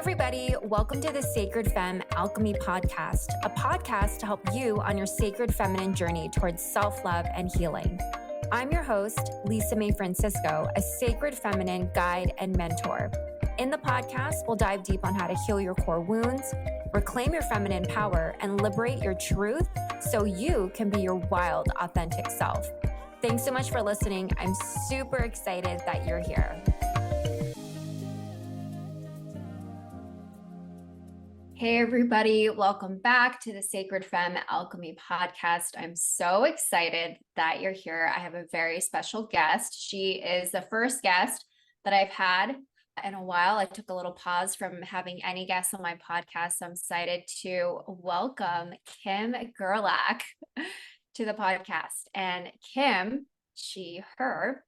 everybody. Welcome to the Sacred Femme Alchemy podcast, a podcast to help you on your sacred feminine journey towards self-love and healing. I'm your host, Lisa Mae Francisco, a sacred feminine guide and mentor. In the podcast, we'll dive deep on how to heal your core wounds, reclaim your feminine power, and liberate your truth so you can be your wild, authentic self. Thanks so much for listening. I'm super excited that you're here. Hey, everybody. Welcome back to the Sacred Femme Alchemy podcast. I'm so excited that you're here. I have a very special guest. She is the first guest that I've had in a while. I took a little pause from having any guests on my podcast. So I'm excited to welcome Kim Gerlach to the podcast. And Kim, her,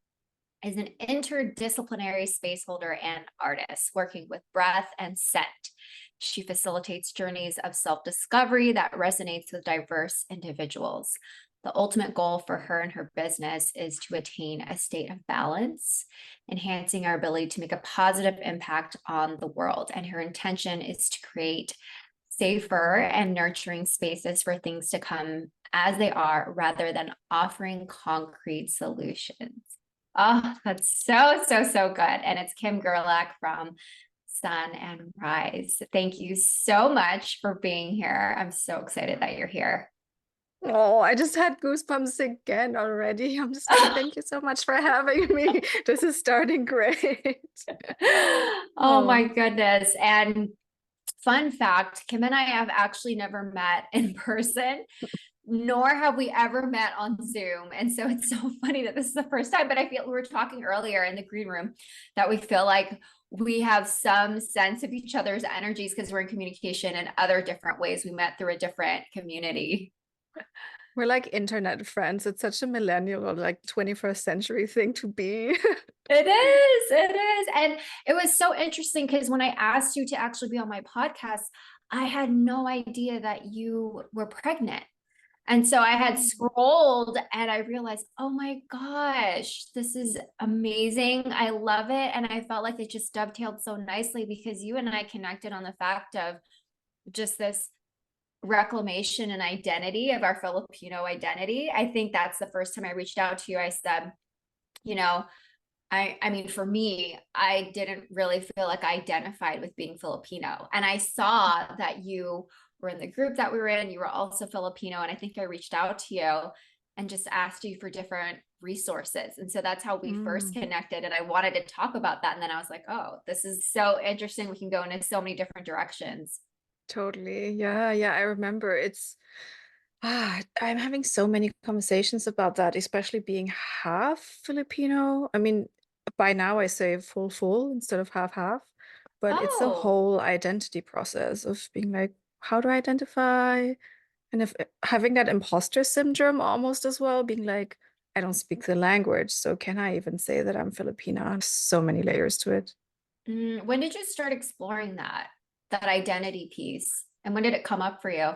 is an interdisciplinary spaceholder and artist working with breath and scent. She facilitates journeys of self-discovery that resonates with diverse individuals. The ultimate goal for her and her business is to attain a state of balance, enhancing our ability to make a positive impact on the world. And her intention is to create safer and nurturing spaces for things to come as they are, rather than offering concrete solutions. Oh, that's so good. And it's Kim Gerlach from sun&rise. Thank you so much for being here. I'm so excited that you're here. Oh, I just had goosebumps again already. I'm just like, thank you so much for having me. This is starting great. Oh my goodness. And fun fact, Kim and I have actually never met in person, nor have we ever met on Zoom. And so it's so funny that this is the first time, but I feel we were talking earlier in the green room that we feel like we have some sense of each other's energies because we're in communication in other different ways. We met through a different community. We're like internet friends. It's such a millennial or like 21st century thing to be. It is. And it was so interesting because when I asked you to actually be on my podcast, I had no idea that you were pregnant. And so I had scrolled and I realized, oh my gosh, this is amazing. I love it. And I felt like it just dovetailed so nicely because you and I connected on the fact of just this reclamation and identity of our Filipino identity. I think that's the first time I reached out to you. I said, I mean, for me, I didn't really feel like I identified with being Filipino. And I saw that you were in the group that we were in. You were also Filipino. And I think I reached out to you and just asked you for different resources. And so that's how we first connected. And I wanted to talk about that. And then I was like, oh, this is so interesting. We can go into so many different directions. Totally. Yeah. I remember I'm having so many conversations about that, especially being half Filipino. I mean, by now I say full instead of half, but it's a whole identity process of being like, how do I identify? And if having that imposter syndrome almost as well, being like, I don't speak the language, so can I even say that I'm Filipina? So many layers to it. When did you start exploring that identity piece? And when did it come up for you?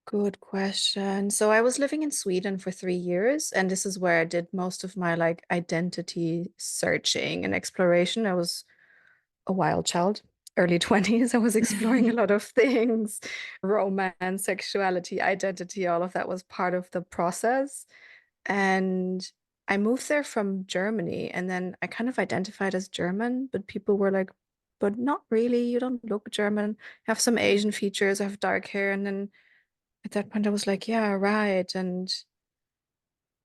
Good question. So I was living in Sweden for 3 years, and this is where I did most of my like identity searching and exploration. I was a wild child, early 20s. I was exploring a lot of things, romance, sexuality, identity, all of that was part of the process. And I moved there from Germany, and then I kind of identified as German, but people were like, but not really, you don't look German, you have some Asian features, I have dark hair. And then at that point I was like, yeah, right. And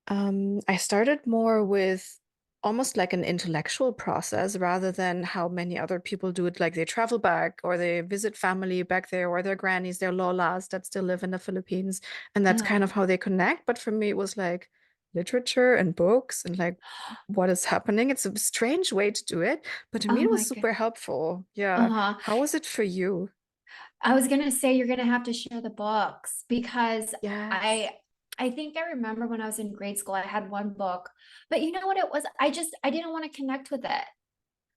I started more with almost like an intellectual process rather than how many other people do it. Like they travel back or they visit family back there or their grannies, their lolas that still live in the Philippines. And that's kind of how they connect. But for me, it was like literature and books and like what is happening. It's a strange way to do it, but to me, it was super helpful. Yeah. How was it for you? I was going to say, you're going to have to share the books because Yes. I think I remember when I was in grade school, I had one book, but you know what it was? I didn't want to connect with it.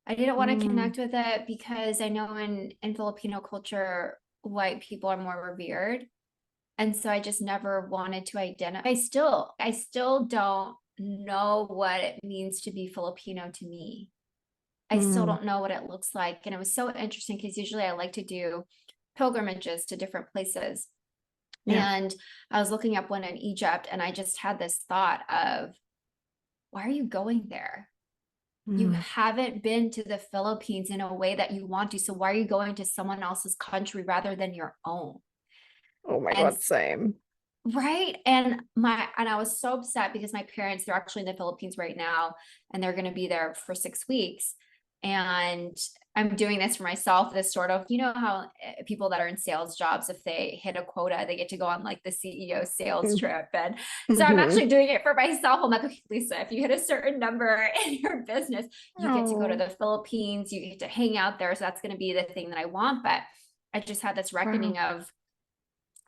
I didn't want to connect with it because I know in Filipino culture, white people are more revered. And so I just never wanted to identify. I still don't know what it means to be Filipino to me. I still Mm. don't know what it looks like. And it was so interesting because usually I like to do pilgrimages to different places. Yeah. And I was looking up one in Egypt, and I just had this thought of, why are you going there? You Mm. haven't been to the Philippines in a way that you want to. So why are you going to someone else's country rather than your own? Oh my And God, same. right. And I was so upset because my parents, they're actually in the Philippines right now, and they're going to be there for 6 weeks. And I'm doing this for myself, this sort of, you know, how people that are in sales jobs, if they hit a quota, they get to go on like the CEO sales trip. And so I'm Mm-hmm. actually doing it for myself. I'm like, okay, Lisa, if you hit a certain number in your business, you get to go to Oh, the Philippines, you get to hang out there. So that's going to be the thing that I want. But I just had this wow. reckoning of,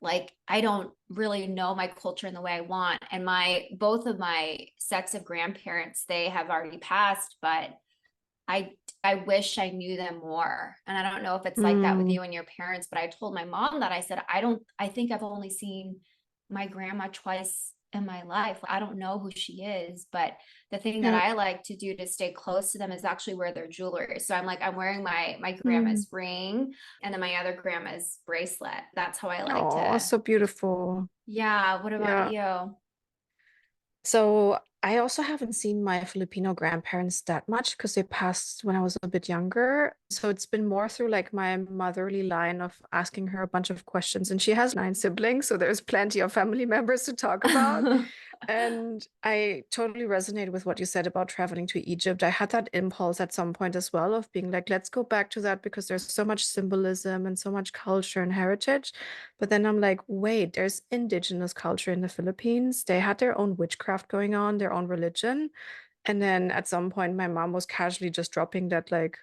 like, I don't really know my culture in the way I want. And my both of my sets of grandparents, they have already passed, but I wish I knew them more. And I don't know if it's like that with Mm. you and your parents, but I told my mom that, I said, I think I've only seen my grandma twice in my life. I don't know who she is, but the thing that Yeah. I like to do to stay close to them is actually wear their jewelry. So I'm like, I'm wearing my Mm. grandma's ring and then my other grandma's bracelet. That's how I like Oh, to. so beautiful. Yeah. What about Yeah. you? So I also haven't seen my Filipino grandparents that much because they passed when I was a bit younger. So it's been more through like my motherly line of asking her a bunch of questions. And she has 9 siblings, so there's plenty of family members to talk about. And I totally resonate with what you said about traveling to Egypt. I had that impulse at some point as well of being like, let's go back to that because there's so much symbolism and so much culture and heritage. But then I'm like, wait, there's indigenous culture in the Philippines. They had their own witchcraft going on, their own religion. And then at some point, my mom was casually just dropping that, like,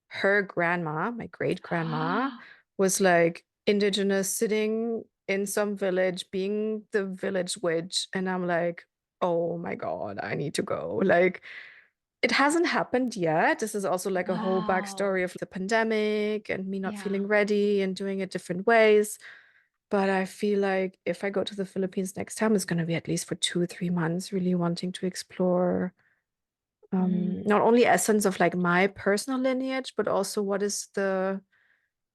her grandma, my great grandma, was like indigenous, sitting in some village, being the village witch. And I'm like, oh my God, I need to go. Like, it hasn't happened yet. This is also like a whole Wow. backstory of the pandemic and me not Yeah. feeling ready and doing it different ways. But I feel like if I go to the Philippines next time, it's going to be at least for 2 or 3 months, really wanting to explore Mm. not only essence of like my personal lineage, but also what is the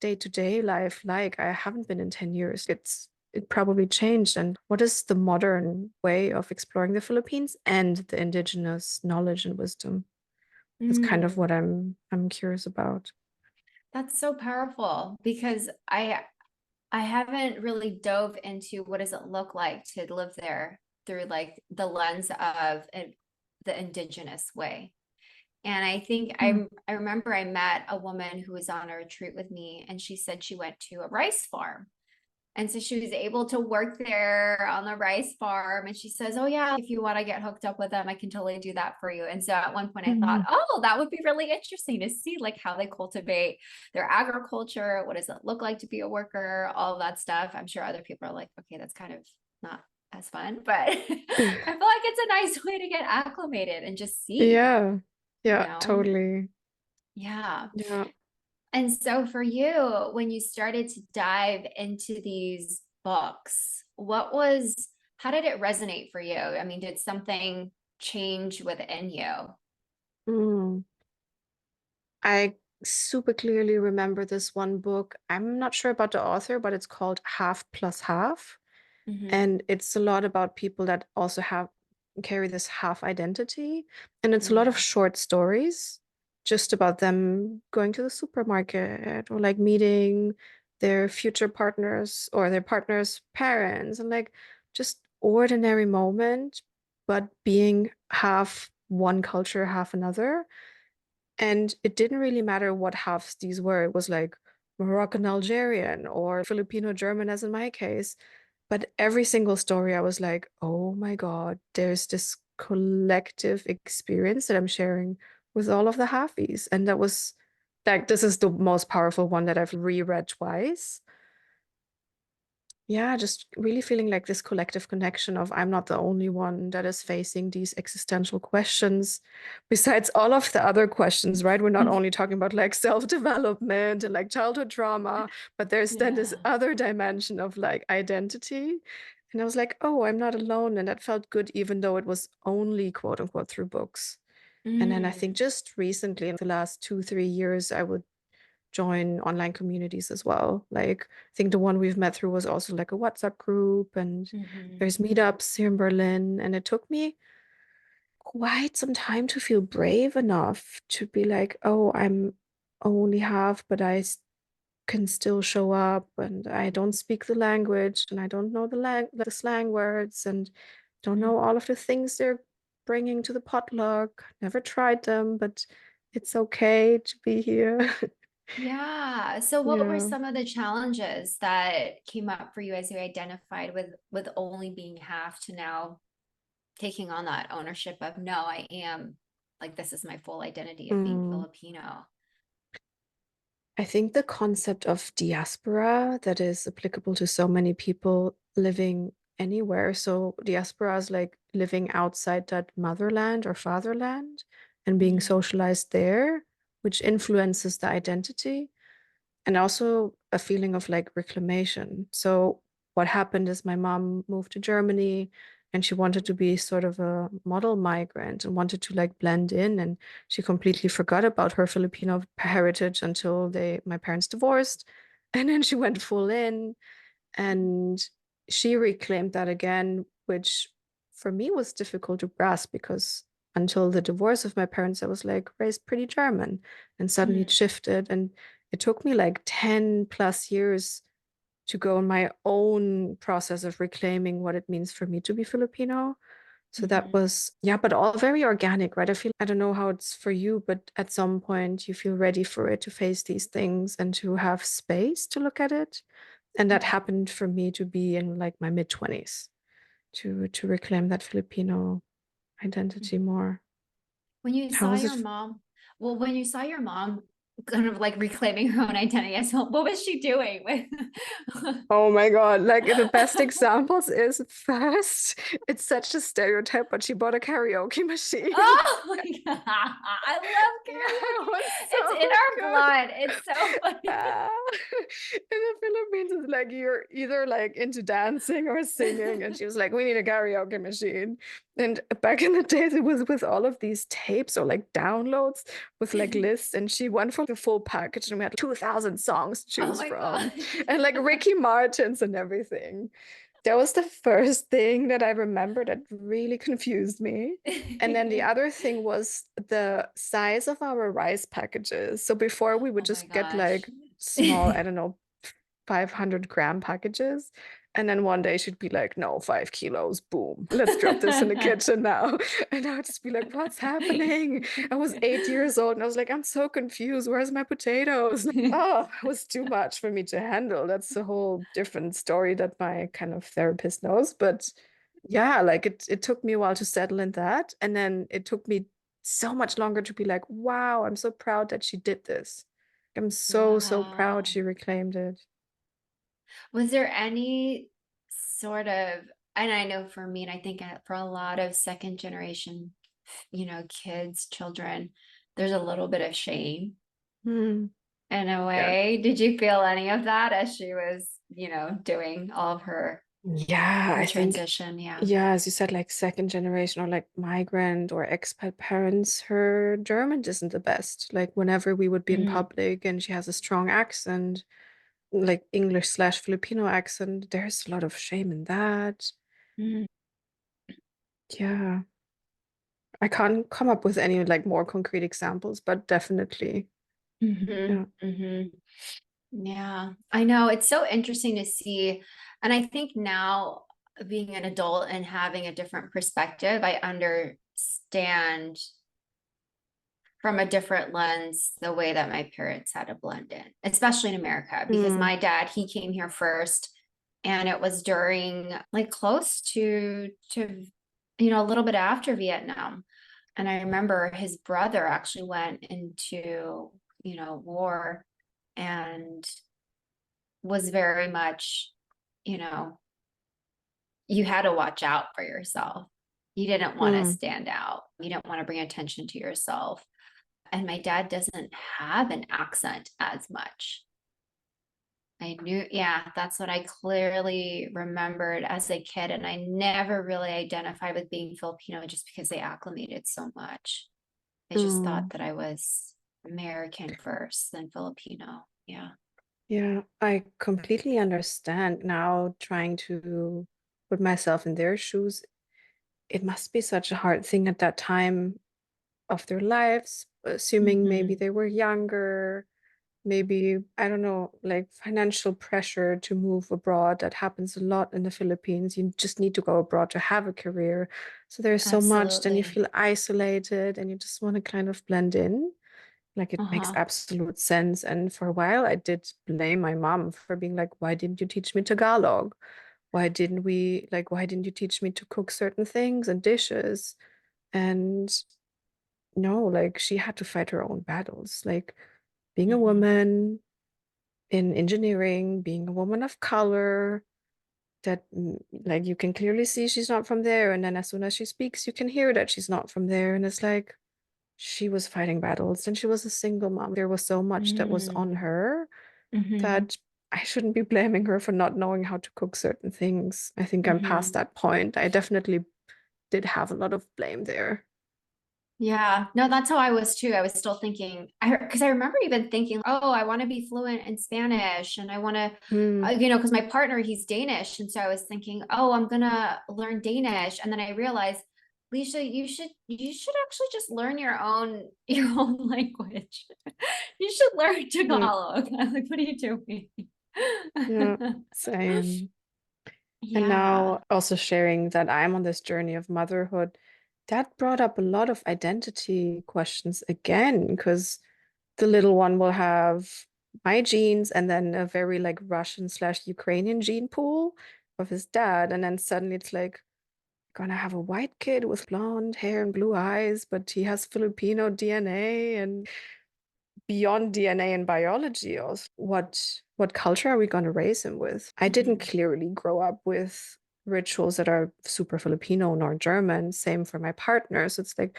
day-to-day life like. I haven't been in 10 years. It probably changed. And what is the modern way of exploring the Philippines and the indigenous knowledge and wisdom? That's kind of Mm. what I'm curious about. That's so powerful because I haven't really dove into what does it look like to live there through like the lens of the indigenous way. And I think Mm. I remember I met a woman who was on a retreat with me, and she said she went to a rice farm. And so she was able to work there on the rice farm. And she says, oh, yeah, if you want to get hooked up with them, I can totally do that for you. And so at one point I thought, Mhm. oh, that would be really interesting to see like how they cultivate their agriculture. What does it look like to be a worker? All of that stuff. I'm sure other people are like, okay, that's kind of not as fun, but I feel like it's a nice way to get acclimated and just see, Yeah. you Yeah, know? totally. Yeah. Yeah. And so for you, when you started to dive into these books, how did it resonate for you? I mean, did something change within you? Mm. I super clearly remember this one book. I'm not sure about the author, but it's called Half Plus Half. Mm-hmm. And it's a lot about people that also have carry this half identity. And it's a lot of Mm. short stories just about them going to the supermarket or like meeting their future partners or their partner's parents and like just ordinary moment, but being half one culture, half another. And it didn't really matter what halves these were. It was like Moroccan Algerian or Filipino German, as in my case. But every single story, I was like, oh my God, there's this collective experience that I'm sharing with all of the halfies. And that was like, this is the most powerful one that I've reread twice. Yeah, just really feeling like this collective connection of I'm not the only one that is facing these existential questions. Besides all of the other questions, right? We're not only talking about like self-development and like childhood trauma, but there's then this Yeah. other dimension of like identity. And I was like, oh, I'm not alone. And that felt good, even though it was only quote unquote through books. And then I Mm, think just recently, in the last 2, 3 years, I would join online communities as well. Like, I think the one we've met through was also like a WhatsApp group, and mhm, there's meetups here in Berlin. And it took me quite some time to feel brave enough to be like, oh, I'm only half, but can still show up, and I don't speak the language, and I don't know the slang words, and don't mm. know all of the things they're bringing to the potluck. Never tried them, but it's okay to be here. Yeah. So what were Yeah. some of the challenges that came up for you as you identified with only being half to now taking on that ownership of no, I am like this is my full identity of being Mm. Filipino. I think the concept of diaspora that is applicable to so many people living anywhere. So diaspora is like living outside that motherland or fatherland and being Mhm, socialized there, which influences the identity, and also a feeling of like reclamation. So what happened is my mom moved to Germany, and she wanted to be sort of a model migrant and wanted to like blend in, and she completely forgot about her Filipino heritage until they my parents divorced, and then she went full in, and she reclaimed that again, which for me was difficult to grasp because until the divorce of my parents, I was like raised pretty German, and suddenly it mhm, shifted. And it took me like 10 plus years to go on my own process of reclaiming what it means for me to be Filipino. So that mhm. was, yeah, but all very organic, right? I don't know how it's for you, but at some point you feel ready for it to face these things and to have space to look at it. And that happened for me to be in like my mid 20s to reclaim that Filipino identity more. When you How saw was your it? mom, well, when you saw your mom kind of like reclaiming her own identity as well, what was she doing with? Oh my God. Like the best examples is first, it's such a stereotype, but she bought a karaoke machine. Oh my God. I love That karaoke. was It's so in our good. blood. It's so funny. Ah, in the Philippines, it's like you're either like into dancing or singing. And she was like, we need a karaoke machine. And back in the days, it was with all of these tapes or like downloads with like lists. And she went for the full package, and we had 2,000 songs to Oh choose my from, God. and like Ricky Martin's and everything. That was the first thing that I remember that really confused me. And then the other thing was the size of our rice packages. So before we would Oh my just get gosh. like small, I don't know, 500-gram packages. And then one day she'd be like, no, 5 kilos, boom, let's drop this in the kitchen now. And I would just be like, what's happening? I was 8 years old and I was like, I'm so confused. Where's my potatoes? Oh, it was too much for me to handle. That's a whole different story that my kind of therapist knows. But yeah, like it took me a while to settle in that. And then it took me so much longer to be like, wow, I'm so proud that she did this. I'm so, so proud Wow. she reclaimed it. Was there any sort of, and I know for me, and I think for a lot of second generation, kids, children, there's a little bit of shame Hmm. in a Yeah. way. Did you feel any of that as she was, doing all of Yeah, her I think, transition? Yeah. yeah, as you said, like second generation or like migrant or expat parents, her German isn't the best. Like whenever we would be in Mhm. public and she has a strong accent, like English slash Filipino accent, there's a lot of shame in that. Mhm. Yeah. I can't come up with any like more concrete examples, but definitely. Mhm. Yeah. Mhm. Yeah, I know. It's so interesting to see. And I think now, being an adult and having a different perspective, I understand from a different lens the way that my parents had to blend in, especially in America, because Mm, my dad, he came here first, and it was during like close to a little bit after Vietnam. And I remember his brother actually went into, war, and was very much, you know, you had to watch out for yourself. You didn't want to mm. stand out. You didn't want to bring attention to yourself. And my dad doesn't have an accent as much. I knew, yeah, that's what I clearly remembered as a kid. And I never really identified with being Filipino just because they acclimated so much. I just thought Mm, that I was American first, then Filipino. Yeah. yeah, I completely understand now trying to put myself in their shoes. It must be such a hard thing at that time of their lives, assuming maybe Mm-hmm. they were younger, maybe, I don't know, like financial pressure to move abroad. That happens a lot in the Philippines. You just need to go abroad to have a career. So there's so much, then you Absolutely. feel isolated and you just want to kind of blend in. Like it makes Uh-huh. absolute sense. And for a while, I did blame my mom for being like, why didn't you teach me Tagalog? Why didn't you teach me to cook certain things and dishes? And no, like she had to fight her own battles. Like being a Mm-hmm. woman in engineering, being a woman of color, that like you can clearly see she's not from there. And then as soon as she speaks, you can hear that she's not from there. And it's like she was fighting battles and she was a single mom. There was so much that was on Mm-hmm. her Mm-hmm. that I shouldn't be blaming her for not knowing how to cook certain things. I think I'm past Mm-hmm. that point. I definitely did have a lot of blame there. Yeah, no, that's how I was too. I was still thinking, because I remember even thinking, oh, I want to be fluent in Spanish and I want to, Mm, because my partner, he's Danish. And so I was thinking, oh, I'm gonna learn Danish. And then I realized, Leisha, you should actually just learn your own language. You should learn mm, Tagalog. I'm like, what are you doing? yeah, same. And Yeah. now also sharing that I'm on this journey of motherhood, that brought up a lot of identity questions again, because the little one will have my genes and then a very like Russian slash Ukrainian gene pool of his dad. And then suddenly it's like, gonna have a white kid with blonde hair and blue eyes, but he has Filipino DNA and beyond DNA and biology. Also, what culture are we gonna raise him with? I didn't Mhm. clearly grow up with rituals that are super Filipino nor German. Same for my partner. So it's like,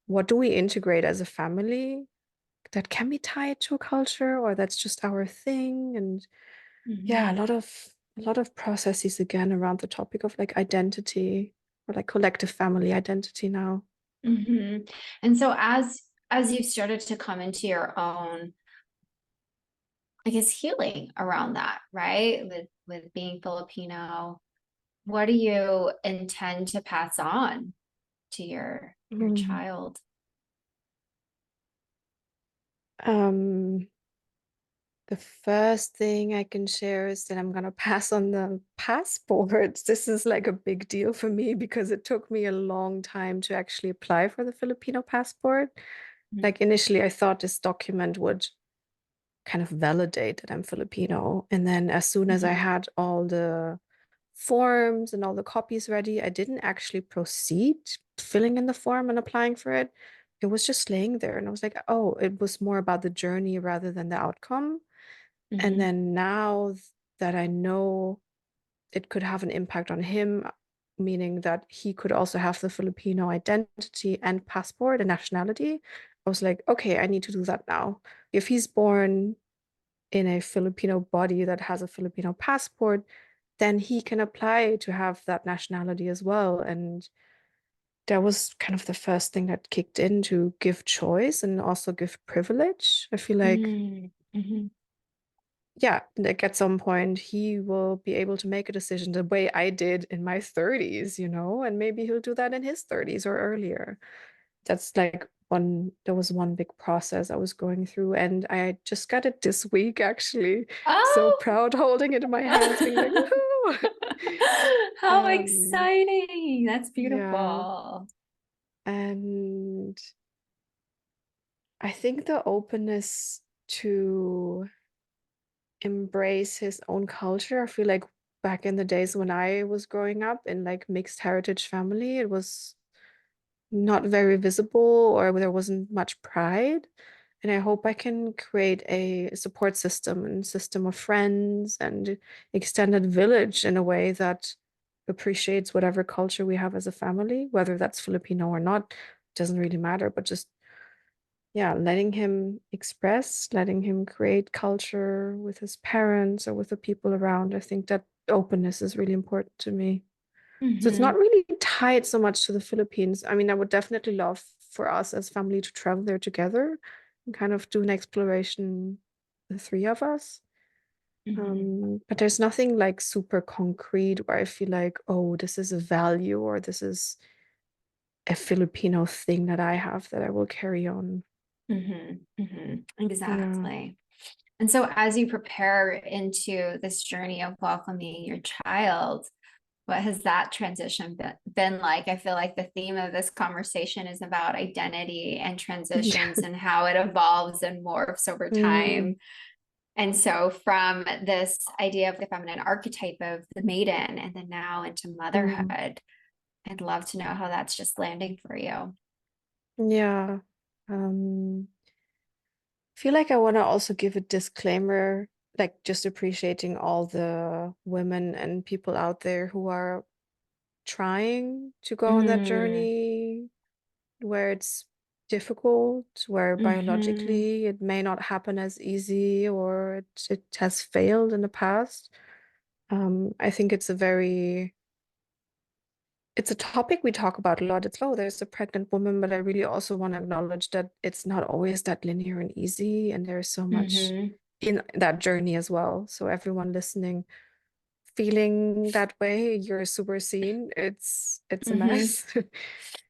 what do we integrate as a family that can be tied to a culture or that's just our thing? And yeah, Mhm. a lot of processes again around the topic of like identity or like collective family identity now. Mhm. And so as you've started to come into your own, I guess, healing around that, right? With being Filipino, what do you intend to pass on to your Mm. child? Um, the first thing I can share is that I'm gonna pass on the passport. This is like a big deal for me because it took me a long time to actually apply for the Filipino passport. Mhm. Like initially, I thought this document would kind of validate that I'm Filipino. And then as soon as I Mhm. had all the forms and all the copies ready, I didn't actually proceed filling in the form and applying for it. It was just laying there. And I was like, oh, it was more about the journey rather than the outcome. And Mhm. then now that I know it could have an impact on him, meaning that he could also have the Filipino identity and passport and nationality, I was like, okay, I need to do that now. If he's born in a Filipino body that has a Filipino passport, then he can apply to have that nationality as well. And that was kind of the first thing that kicked in to give choice and also give privilege. I feel like, Mhm. Mhm. yeah, like at some point he will be able to make a decision the way I did in my 30s, and maybe he'll do that in his 30s or earlier. That's like there was one big process I was going through, and I just got it this week actually. So Oh, proud holding it in my hands, being like, woohoo! how Um, exciting. That's yeah. beautiful. And I think the openness to embrace his own culture, I feel like back in the days when I was growing up in like mixed heritage family, it was not very visible or there wasn't much pride. And I hope I can create a support system and system of friends and extended village in a way that appreciates whatever culture we have as a family, whether that's Filipino or not, doesn't really matter, but just, yeah, letting him express, letting him create culture with his parents or with the people around. I think that openness is really important to me. So it's not Mhm. really tied so much to the Philippines. I mean, I would definitely love for us as family to travel there together and kind of do an exploration, the three of us. But there's nothing like super concrete where I feel like, oh, this is a value or this is a Filipino thing that I have that I will carry on. Yeah. Exactly. And so as you prepare into this journey of welcoming your child, what has that transition been like? I feel like the theme of this conversation is about identity and transitions and how it evolves and morphs over Mm, time. And so from this idea of the feminine archetype of the maiden and then now into mm, motherhood, I'd love to know how that's just landing for you. yeah. Feel like I want to also give a disclaimer, like just appreciating all the women and people out there who are trying to go on that Mm, journey where it's difficult, where mhm, biologically it may not happen as easy or it has failed in the past. I think it's a topic we talk about a lot. It's, oh, there's a pregnant woman, but I really also want to acknowledge that it's not always that linear and easy, and there's so much mhm, in that journey as well. So everyone listening, feeling that way, you're super seen. It's a mhm. mess.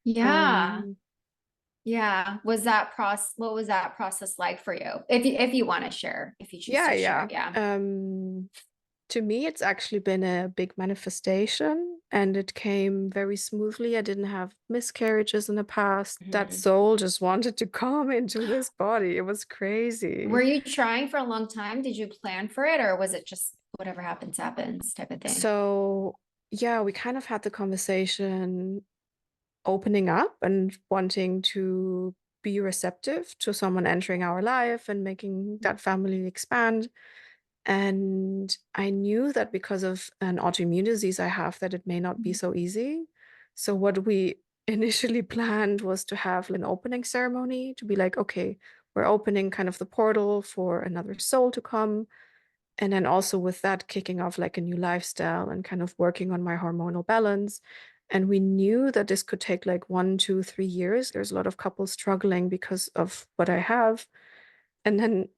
Yeah. Um, Yeah. Was that process, what was that process like for you? If you want to share, if you choose yeah, to share. yeah. Yeah. To me, it's actually been a big manifestation and it came very smoothly. I didn't have miscarriages in the past. That Mhm. soul just wanted to come into this body. It was Were crazy. you trying for a long time? Did you plan for it, or was it just whatever happens, happens type of thing? So, yeah, we kind of had the conversation opening up and wanting to be receptive to someone entering our life and making that family expand. And I knew that because of an autoimmune disease I have, that it may not be so easy. So what we initially planned was to have an opening ceremony to be like, okay, we're opening kind of the portal for another soul to come. And then also with that, kicking off like a new lifestyle and kind of working on my hormonal balance. And we knew that this could take like 1, 2, 3 years. There's a lot of couples struggling because of what I have. And then,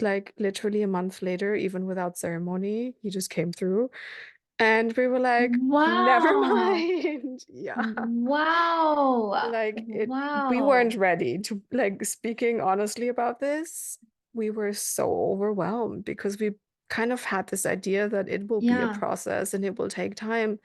like, literally a month later, even without ceremony, he just came through. And we were like, never Wow. mind. Yeah. Wow. Like, we weren't Wow. ready to, like, speaking honestly about this. We were so overwhelmed because we kind of had this idea that it will be a Yeah. process and it will take time.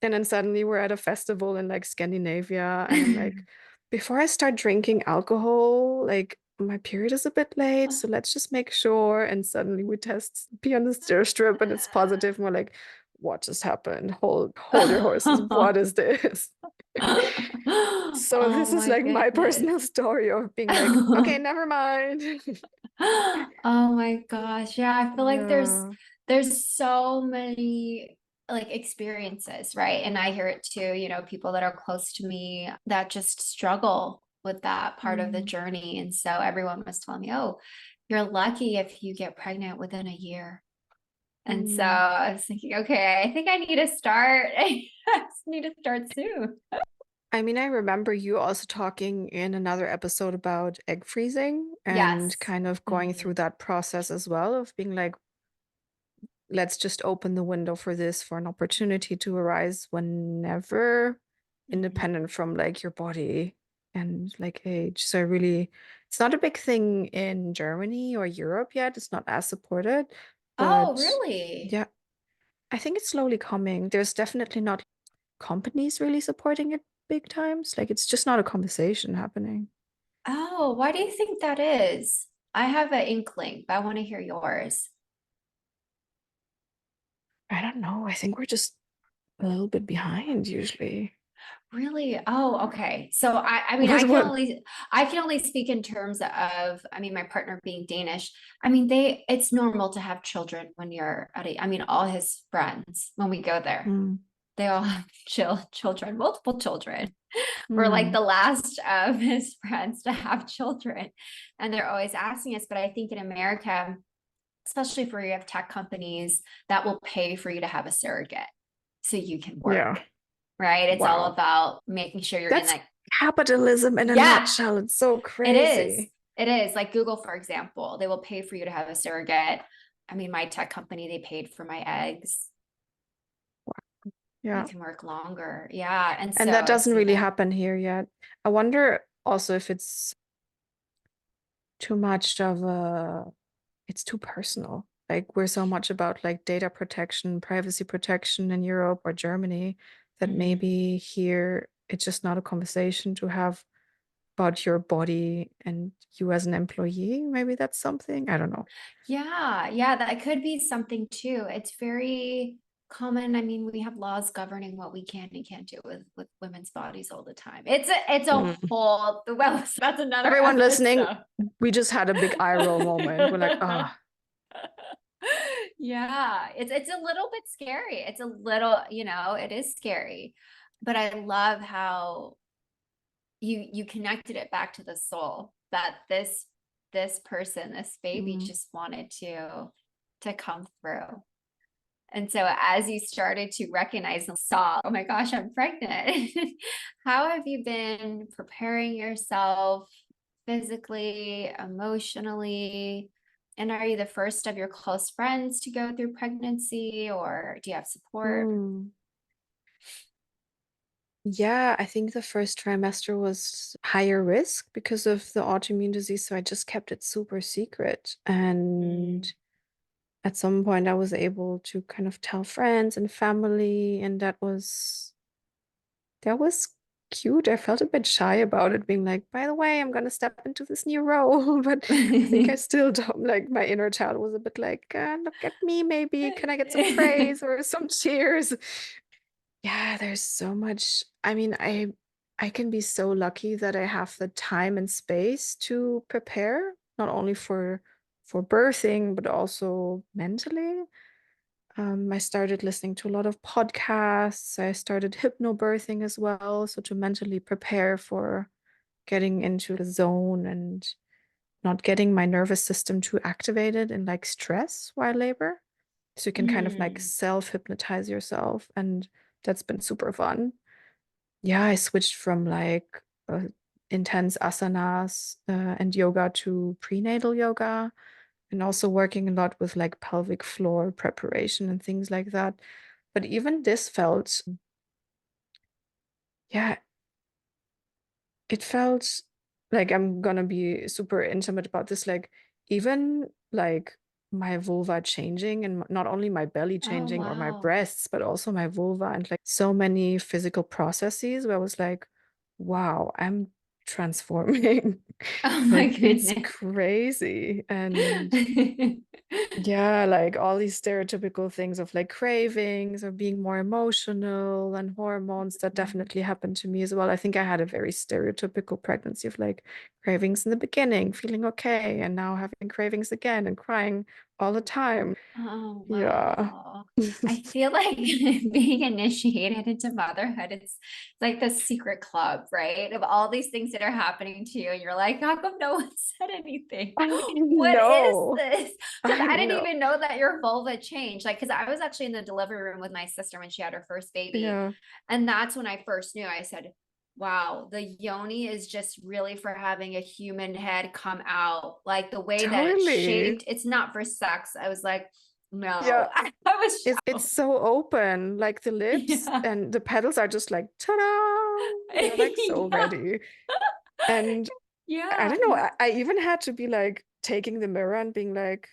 And then suddenly we're at a festival in like Scandinavia, and I'm like, before I start drinking alcohol, like my period is a bit late, so let's just make sure. And suddenly we test pee on the stir strip and it's positive. And we're like, what just happened? Hold your horses. What is this? So this Oh is my like my goodness. personal story of being like, okay, never mind. Oh my gosh. Yeah, I feel like there's Yeah. there's so many like experiences, right? And I hear it too, people that are close to me that just struggle with that part of the Mm, journey. And so everyone was telling me, "Oh, you're lucky if you get pregnant within a year." And so mm. I was thinking, okay, I think I need to start. I just need to start soon. I mean, I remember you also talking in another episode about egg freezing and Yes. kind of going through Mhm. that process as well of being like, let's just open the window for this, for an opportunity to arise whenever, Mhm. independent from like your body and like age. So I really, it's not a big thing in Germany or Europe yet. It's not as supported, Oh, but really? yeah, I think it's slowly coming. There's definitely not companies really supporting it big times. Like it's just not a conversation happening. Oh, why do you think that is? I have an inkling, but I want to hear yours. I don't know. I think we're just a little bit behind usually. Really? Oh, okay. So I mean, What what I can only speak in terms of, I mean, my partner being Danish. I mean, it's normal to have children when you're I mean, all his friends, when we go there, mm, they all have children, multiple children. We're like mm, the last of his friends to have children. And they're always asking us, but I think in America, especially if you have tech companies that will pay for you to have a surrogate so you can work, yeah. right? It's all Wow. about making sure you're in That's that. capitalism in a Yeah, nutshell. It's so it is. crazy. It is. Like Google, for example, they will pay for you to have a surrogate. I mean, my tech company, they paid for my eggs. You Yeah. can work longer. Yeah. And And so that I doesn't see really that. happen here yet. I wonder also if it's too much of a, it's too personal. Like we're so much about like data protection, privacy protection in Europe or Germany that Mm. maybe here it's just not a conversation to have about your body and you as an employee. Maybe that's something. I don't know. Yeah. Yeah. That could be something too. It's very common. I mean, we have laws governing what we can and can't do with women's bodies all the time. It's a Mm. whole, well, that's another Everyone listening, episode. we just had a big eye roll moment. We're like, ah, Yeah, it's a little bit scary. It's a little, it is scary. But I love how you connected it back to the soul that this person, this baby mm, just wanted to come through. And so as you started to recognize and saw, oh my gosh, I'm pregnant. How have you been preparing yourself physically, emotionally? And are you the first of your close friends to go through pregnancy, or do you have support? mm. Yeah, I think the first trimester was higher risk because of the autoimmune disease. So I just kept it super secret. And Mm. at some point, I was able to kind of tell friends and family, and that was cute. I felt a bit shy about it, being like, by the way, I'm gonna step into this new role. But I think I still don't like my inner child was a bit like, look at me, maybe. Can I get some praise or some cheers? Yeah, there's so much. I mean, I can be so lucky that I have the time and space to prepare, not only for birthing, but also mentally. I started listening to a lot of podcasts. I started hypnobirthing as well, so to mentally prepare for getting into the zone and not getting my nervous system too activated in like stress while labor. So you can kind of like Mm. self-hypnotize yourself, and that's been super fun. Yeah, I switched from like intense asanas and yoga to prenatal yoga, and also working a lot with like pelvic floor preparation and things like that. But even this felt, yeah, it felt like I'm gonna be super intimate about this. Like, even like my vulva changing, and not only my belly Oh, changing or my wow. breasts, but also my vulva, and like so many physical processes where I was like, wow, I'm transforming. Oh my Like, it's goodness. crazy. And yeah, like all these stereotypical things of like cravings or being more emotional and hormones that definitely happened to me as well. I think I had a very stereotypical pregnancy of like cravings in the beginning, feeling okay, and now having cravings again and crying all the time. Oh, Yeah. wow. I feel like being initiated into motherhood, it's like the secret club, right? Of all these things that are happening to you, and you're like, how come no one said anything? I What is know. this? Because I I didn't know. even know that your vulva changed. Like, because I was actually in the delivery room with my sister when she had her first baby. Yeah, And that's when I first knew. I said, wow, the yoni is just really for having a human head come out. Like the way that it's totally. shaped, it's not for sex. I was like, Yeah. no, I was It's shocked. so open, like the lips Yeah. and the petals are just like, ta-da! They're like so Yeah. ready. And I Yeah. don't know, I even had to be like taking the mirror and being like,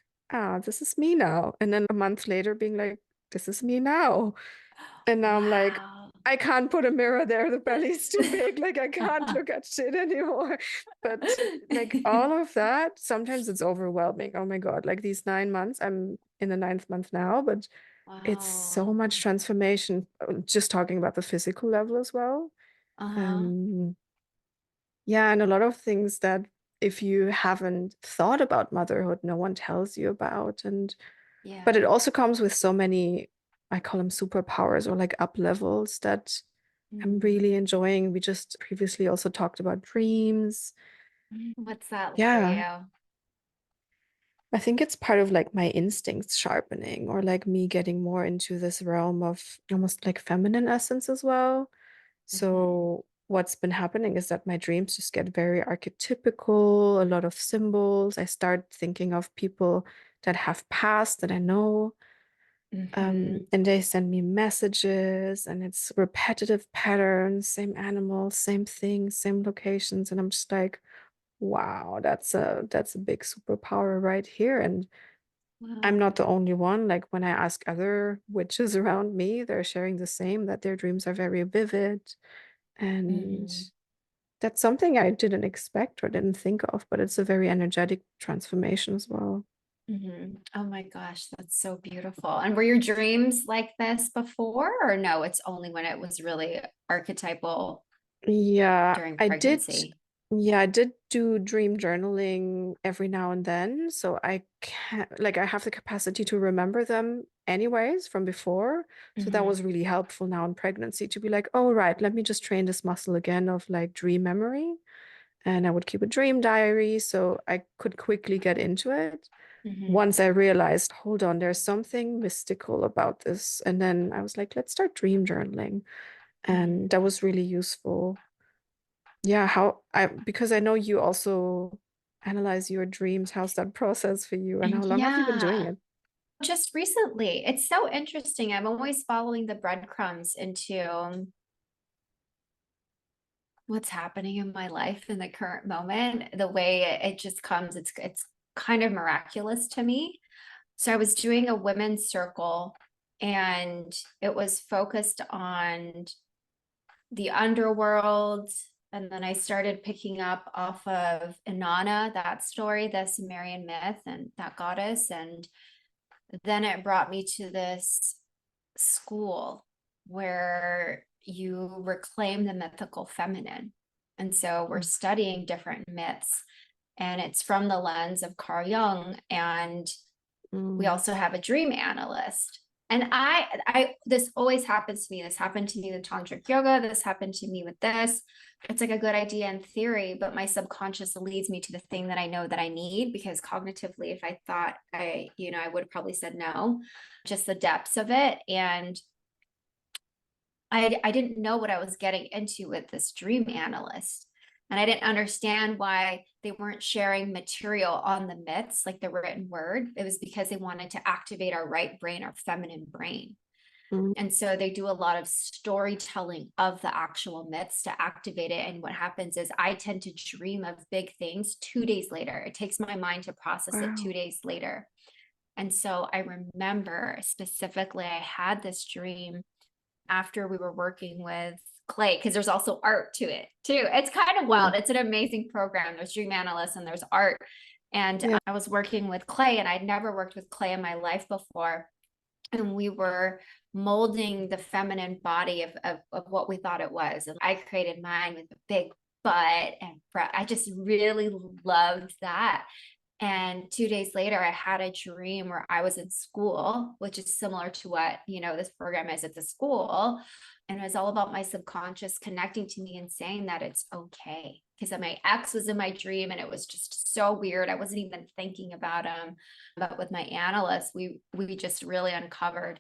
this is me now. And then a month later being like, this is me now. And now I'm like, Wow. I can't put a mirror there. The belly's too big. Like I can't look at shit anymore. But like all of that, sometimes it's overwhelming. Oh my God. Like these 9 months, I'm in the ninth month now, but it's so Wow. much transformation. Just talking about the physical level as well. Uh-huh. Um, yeah, and a lot of things that if you haven't thought about motherhood, no one tells you about. And but it Yeah. also comes with so many, I call them superpowers or like up levels that I'm really Mm. enjoying. We just previously also talked about dreams. What's that for Yeah, you? I think it's part of like my instincts sharpening or like me getting more into this realm of almost like feminine essence as well. Mhm. So what's been happening is that my dreams just get very archetypical, a lot of symbols. I start thinking of people that have passed that I know. Mm-hmm. And they send me messages, and it's repetitive patterns, same animals, same things, same locations. And I'm just like, wow, that's a big superpower right here. And I'm Wow. not the only one. Like when I ask other witches around me, they're sharing the same, that their dreams are very vivid. And Mm-hmm. that's something I didn't expect or didn't think of, but it's a very energetic transformation as well. Mm-hmm. Oh my gosh, that's so beautiful. And were your dreams like this before, or no, it's only when it was really archetypal Yeah, during I did. pregnancy? Yeah, I did do dream journaling every now and then. So I can like I have the capacity to remember them anyways from before. So that Mm-hmm. was really helpful now in pregnancy to be like, oh right, let me just train this muscle again of like dream memory. And I would keep a dream diary so I could quickly get into it. Mm-hmm. Once I realized, hold on, there's something mystical about this. And then I was like, let's start dream journaling. And that was really useful. Yeah, how I because I know you also analyze your dreams. How's that process for you? And how long have you been doing Yeah, it? just recently. It's so interesting. I'm always following the breadcrumbs into what's happening in my life in the current moment. The way it just comes, it's kind of miraculous to me. So I was doing a women's circle, and it was focused on the underworld. And then I started picking up off of Inanna, that story, the Sumerian myth and that goddess. And then it brought me to this school where you reclaim the mythical feminine. And so we're studying different myths, and it's from the lens of Carl Jung. And we Mm, also have a dream analyst. And this always happens to me. This happened to me with tantric yoga. This happened to me with this. It's like a good idea in theory, but my subconscious leads me to the thing that I know that I need, because cognitively, if I thought I would have probably said no, just the depths of it. And I didn't know what I was getting into with this dream analyst. And I didn't understand why they weren't sharing material on the myths, like the written word. It was because they wanted to activate our right brain, our feminine brain. mm, And so they do a lot of storytelling of the actual myths to activate it. And what happens is I tend to dream of big things 2 days later. It takes my mind to process it wow. 2 days later. And so I remember specifically, I had this dream after we were working with Clay, because there's also art to it too. It's kind of Mm, wild. It's an amazing program. There's dream analysts and there's art. And yeah. I was working with Clay, and I'd never worked with Clay in my life before. And we were molding the feminine body of what we thought it was. And I created mine with a big butt, and I just really loved that. And 2 days later, I had a dream where I was in school, which is similar to what, this program is. It's a school. And it was all about my subconscious connecting to me and saying that it's okay. Because my ex was in my dream, and it was just so weird. I wasn't even thinking about him. But with my analyst, we just really uncovered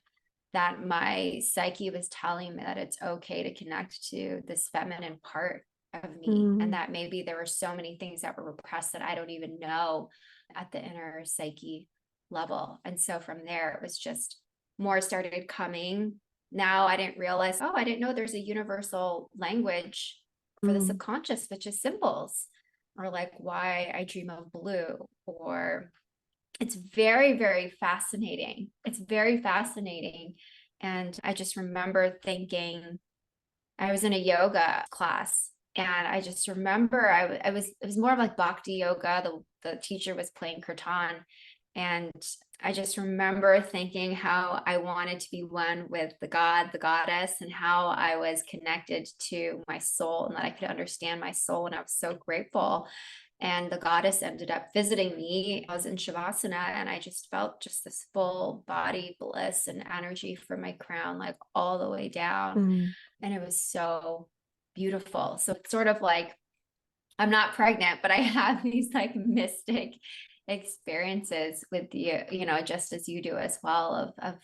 that my psyche was telling me that it's okay to connect to this feminine part of me, and Mm, that maybe there were so many things that were repressed that I don't even know at the inner psyche level. And so from there, it was just more started coming. Now I didn't realize, oh, I didn't know there's a universal language for the mm, subconscious, which is symbols, or like why I dream of blue. Or it's very, very fascinating. It's very fascinating. And I just remember thinking, I was in a yoga class, and I just remember it was more of like bhakti yoga. The teacher was playing kirtan, and I just remember thinking how I wanted to be one with the god, the goddess, and how I was connected to my soul, and that I could understand my soul. And I was so grateful. And the goddess ended up visiting me. I was in Shavasana, and I just felt just this full body bliss and energy from my crown, like all the way down. mm, And it was so beautiful. So it's sort of like I'm not pregnant, but I have these like mystic experiences with just as you do as well, of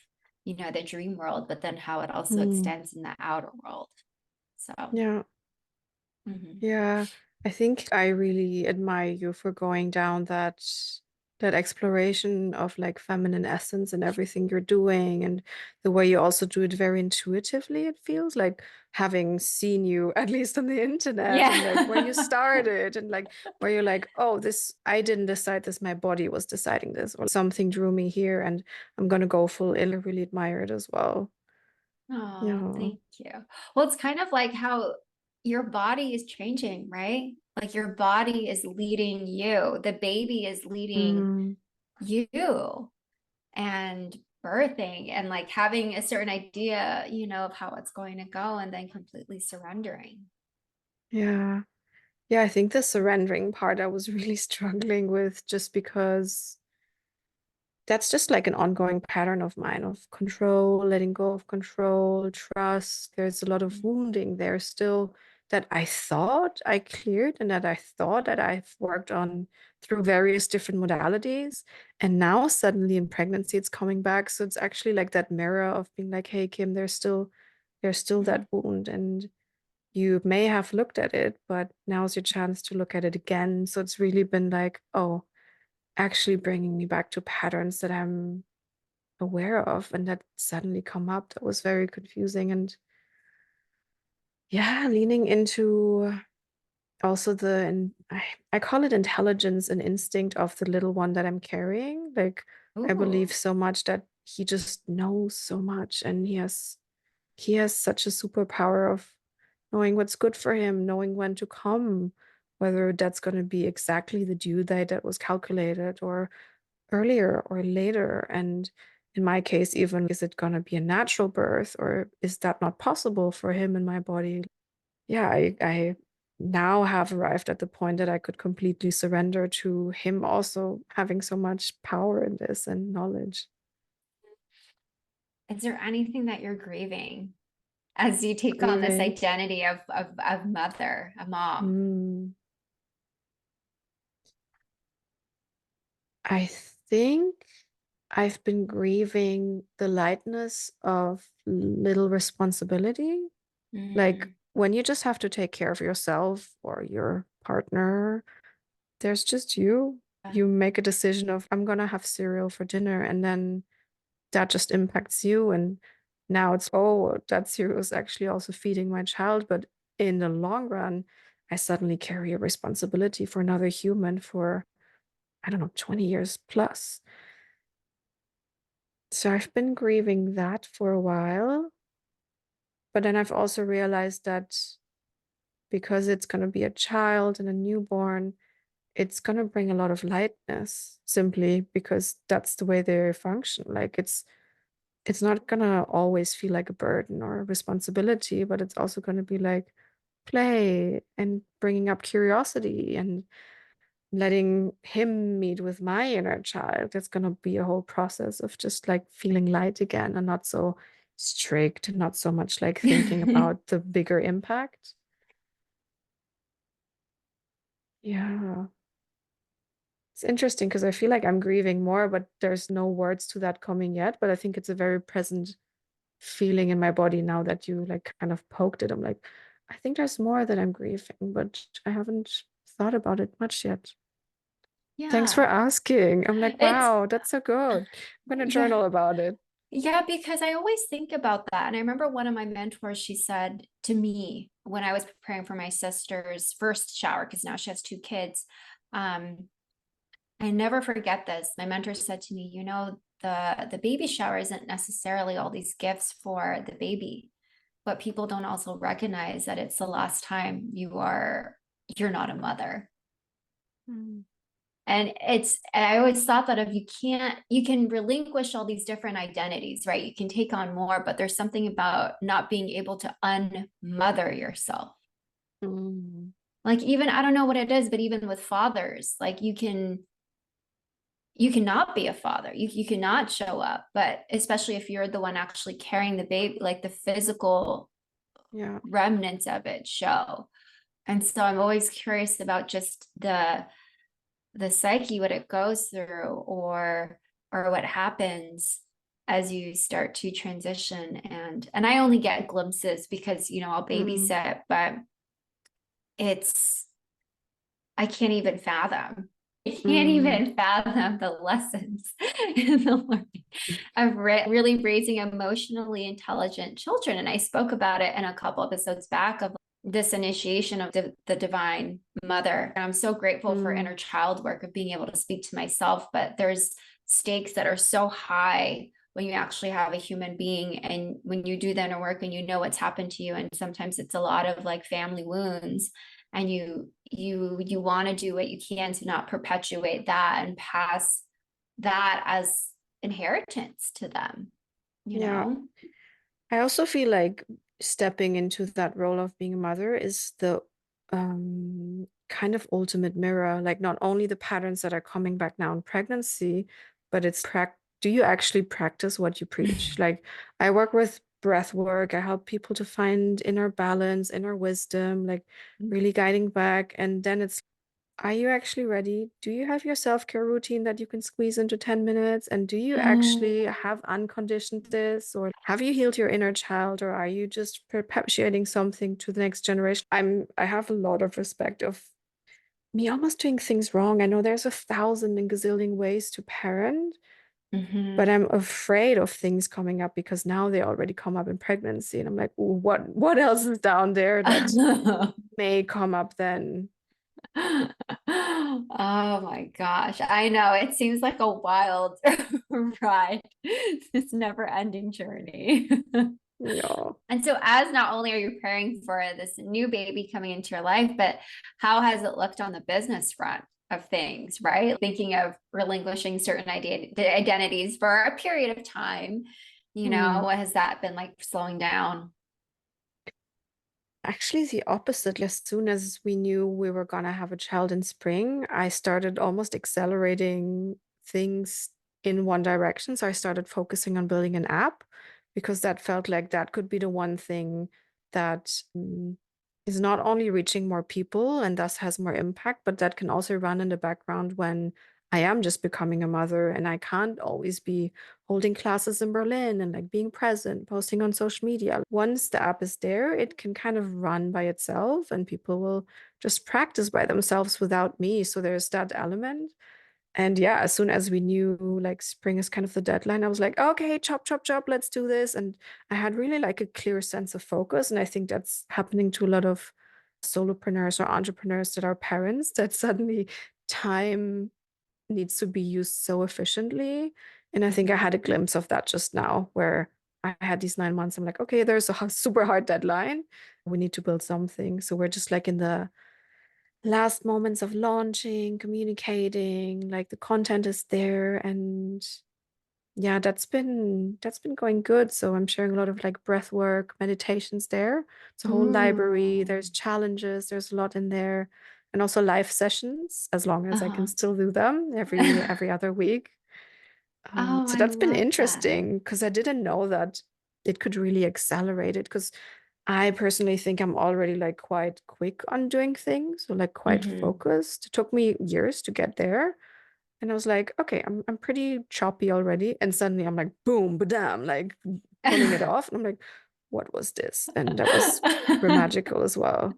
the dream world, but then how it also mm. extends in the outer world. So Yeah. Mhm. Yeah, I think I really admire you for going down that exploration of like feminine essence and everything you're doing, and the way you also do it very intuitively, it feels like, having seen you at least on the internet, and like where you Yeah. started, and like where you're like, oh, this, I didn't decide this, my body was deciding this, or something drew me here and I'm gonna go full in. I really admire it as well. Oh, Yeah. thank you. Well, it's kind of like how your body is changing, right? Like your body is leading you. The baby is leading Mm, you and birthing and like having a certain idea, of how it's going to go and then completely surrendering. yeah. Yeah, I think the surrendering part I was really struggling with, just because that's just like an ongoing pattern of mine, of control, letting go of control, trust. There's a lot of wounding there still that I thought I cleared, and that I thought that I've worked on through various different modalities. And now suddenly in pregnancy it's coming back. So it's actually like that mirror of being like, hey Kim, there's still Mhm. that wound, and you may have looked at it, but now's your chance to look at it again. So it's really been like, oh, actually bringing me back to patterns that I'm aware of and that suddenly come up. That was very confusing. And yeah, leaning into also and I call it intelligence and instinct of the little one that I'm carrying. Like, I believe Ooh. so much that he just knows so much, and he has such a superpower of knowing what's good for him, knowing when to come, whether that's going to be exactly the due date that was calculated, or earlier or later. And in my case, even, is it going to be a natural birth, or is that not possible for him and my body? Yeah, I now have arrived at the point that I could completely surrender to him also having so much power in this and knowledge. Is there anything that you're grieving as you take on this Grieving. identity of mother, a mom? Mm. I think I've been grieving the lightness of little responsibility. Like, Mm. when you just have to take care of yourself or your partner, there's just you. You make a decision of, I'm gonna have cereal for dinner, and then that just impacts you. And now it's, oh, that cereal is actually also feeding my child. But in the long run, I suddenly carry a responsibility for another human for, I don't know, 20 years plus. So I've been grieving that for a while. But then I've also realized that because it's going to be a child and a newborn, it's going to bring a lot of lightness, simply because that's the way they function. Like, it's not going to always feel like a burden or a responsibility, but it's also going to be like play and bringing up curiosity and letting him meet with my inner child. It's going to be a whole process of just like feeling light again, and not so strict, and not so much like thinking about the bigger impact. Yeah. It's interesting because I feel like I'm grieving more, but there's no words to that coming yet. But I think it's a very present feeling in my body now that you like kind of poked it. I'm like, I think there's more that I'm grieving, but I haven't thought about it much yet. Thanks for Yeah. asking. I'm like, It's wow, that's so good. I'm gonna yeah. journal about it. Yeah, because I always think about that. And I remember one of my mentors, she said to me when I was preparing for my sister's first shower, because now she has two kids. Um, I never forget this. My mentor said to me, the baby shower isn't necessarily all these gifts for the baby, but people don't also recognize that it's the last time you're not a mother. Mm. And I always thought that if you can relinquish all these different identities, right? You can take on more, but there's something about not being able to unmother yourself. Mm. Like, even, I don't know what it is, but even with fathers, like you cannot be a father. You cannot show up, but especially if you're the one actually carrying the baby, like the physical Yeah. remnants of it show. And so I'm always curious about just the psyche, what it goes through, or what happens as you start to transition. And I only get glimpses because I'll Mm. babysit, but it's, I can't even fathom. I can't Mm. even fathom the lessons and the learning of really raising emotionally intelligent children. And I spoke about it in a couple episodes back of this initiation of the divine mother. And I'm so grateful for Mm. inner child work of being able to speak to myself, but there's stakes that are so high when you actually have a human being and when you do the inner work and you know what's happened to you. And sometimes it's a lot of like family wounds, and you want to do what you can to not perpetuate that and pass that as inheritance to them, you Yeah. know. I also feel like stepping into that role of being a mother is the kind of ultimate mirror, like not only the patterns that are coming back now in pregnancy, but it's do you actually practice what you preach? Like I work with breath work, I help people to find inner balance, inner wisdom, like really guiding back. And then it's, are you actually ready? Do you have your self-care routine that you can squeeze into 10 minutes? And do you actually have unconditioned this? Or have you healed your inner child? Or are you just perpetuating something to the next generation? I have a lot of respect of me almost doing things wrong. I know there's a thousand and gazillion ways to parent, but Mm-hmm. I'm afraid of things coming up because now they already come up in pregnancy. And I'm like, "Ooh, what else is down there that may come up then?" Oh my gosh. I know it seems like a wild ride, this never ending journey. Yeah. And so, as not only are you preparing for this new baby coming into your life, but how has it looked on the business front of things, right? Thinking of relinquishing certain identities for a period of time, Hmm. what has that been like slowing down? Actually, the opposite. As soon as we knew we were gonna have a child in spring, I started almost accelerating things in one direction. So I started focusing on building an app because that felt like that could be the one thing that is not only reaching more people and thus has more impact, but that can also run in the background when I am just becoming a mother and I can't always be holding classes in Berlin and like being present, posting on social media. Once the app is there, it can kind of run by itself and people will just practice by themselves without me. So there's that element. And yeah, as soon as we knew like spring is kind of the deadline, I was like, okay, chop, chop, chop, let's do this. And I had really like a clear sense of focus. And I think that's happening to a lot of solopreneurs or entrepreneurs that are parents, that suddenly time needs to be used so efficiently. And I think I had a glimpse of that just now, where I had these 9 months. I'm like, okay, there's a super hard deadline. We need to build something. So we're just like in the last moments of launching, communicating, like the content is there. And yeah, that's been going good. So I'm sharing a lot of like breath work, meditations there. It's a whole library. There's Mm. challenges, there's a lot in there. And also live sessions, as long as I can Uh-huh. still do them every other week. Oh, So I that's been love that. interesting because I didn't know that it could really accelerate it. Because I personally think I'm already like quite quick on doing things, so like quite Hmm. focused. It took me years to get there. And I was like, okay, I'm pretty choppy already. And suddenly I'm like, boom, badam, like pulling it off. And I'm like, what was this? And that was super magical as well.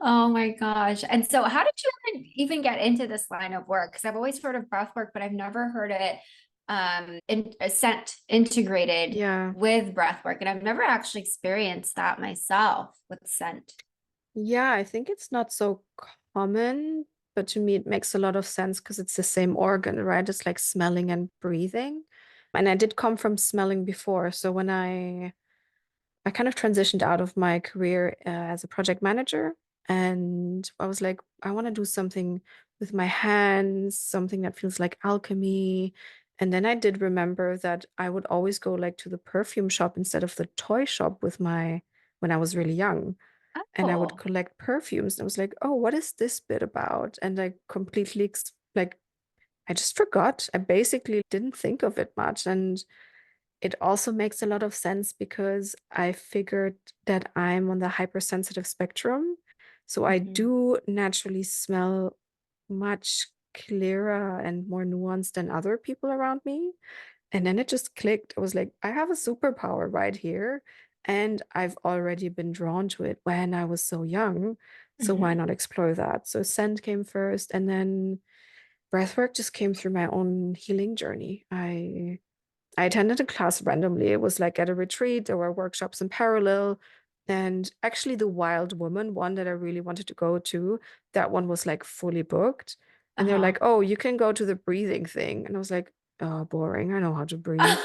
Oh my gosh. And so how did you even get into this line of work? Because I've always heard of breath work, but I've never heard it integrated Yeah. with breath work. And I've never actually experienced that myself with scent. Yeah, I think it's not so common, but to me it makes a lot of sense because it's the same organ, right? It's like smelling and breathing. And I did come from smelling before. So when I kind of transitioned out of my career as a project manager. And I was like, I want to do something with my hands, something that feels like alchemy. And then I did remember that I would always go like to the perfume shop instead of the toy shop when I was really young. And I would Oh. collect perfumes. And I was like, oh, what is this bit about? And I completely, like, I just forgot. I basically didn't think of it much. And it also makes a lot of sense because I figured that I'm on the hypersensitive spectrum. So I Mhm. do naturally smell much clearer and more nuanced than other people around me. And then it just clicked. I was like, I have a superpower right here. And I've already been drawn to it when I was so young. So why Mhm. not explore that? So scent came first, and then breathwork just came through my own healing journey. I attended a class randomly. It was like at a retreat. There were workshops in parallel. And actually, the Wild Woman one that I really wanted to go to, that one was like fully booked. And they're Uh-huh. like, oh, you can go to the breathing thing. And I was like, oh, boring. I know how to breathe.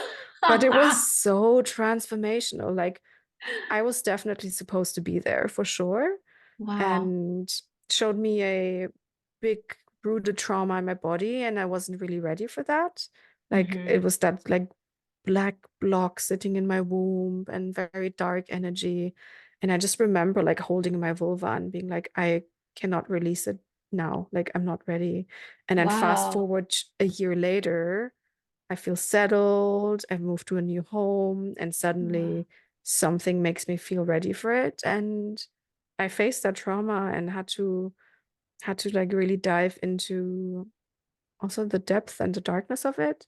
But it was so transformational. Like, I was definitely supposed to be there for sure, Wow. and showed me a big rooted trauma in my body, and I wasn't really ready for that. Like it Hmm. was that like black block sitting in my womb and very dark energy. And I just remember like holding my vulva and being like, I cannot release it now. Like I'm not ready. And then fast Wow. forward a year later, I feel settled. I've moved to a new home, and Wow. suddenly something makes me feel ready for it. And I faced that trauma and had to like really dive into also the depth and the darkness of it.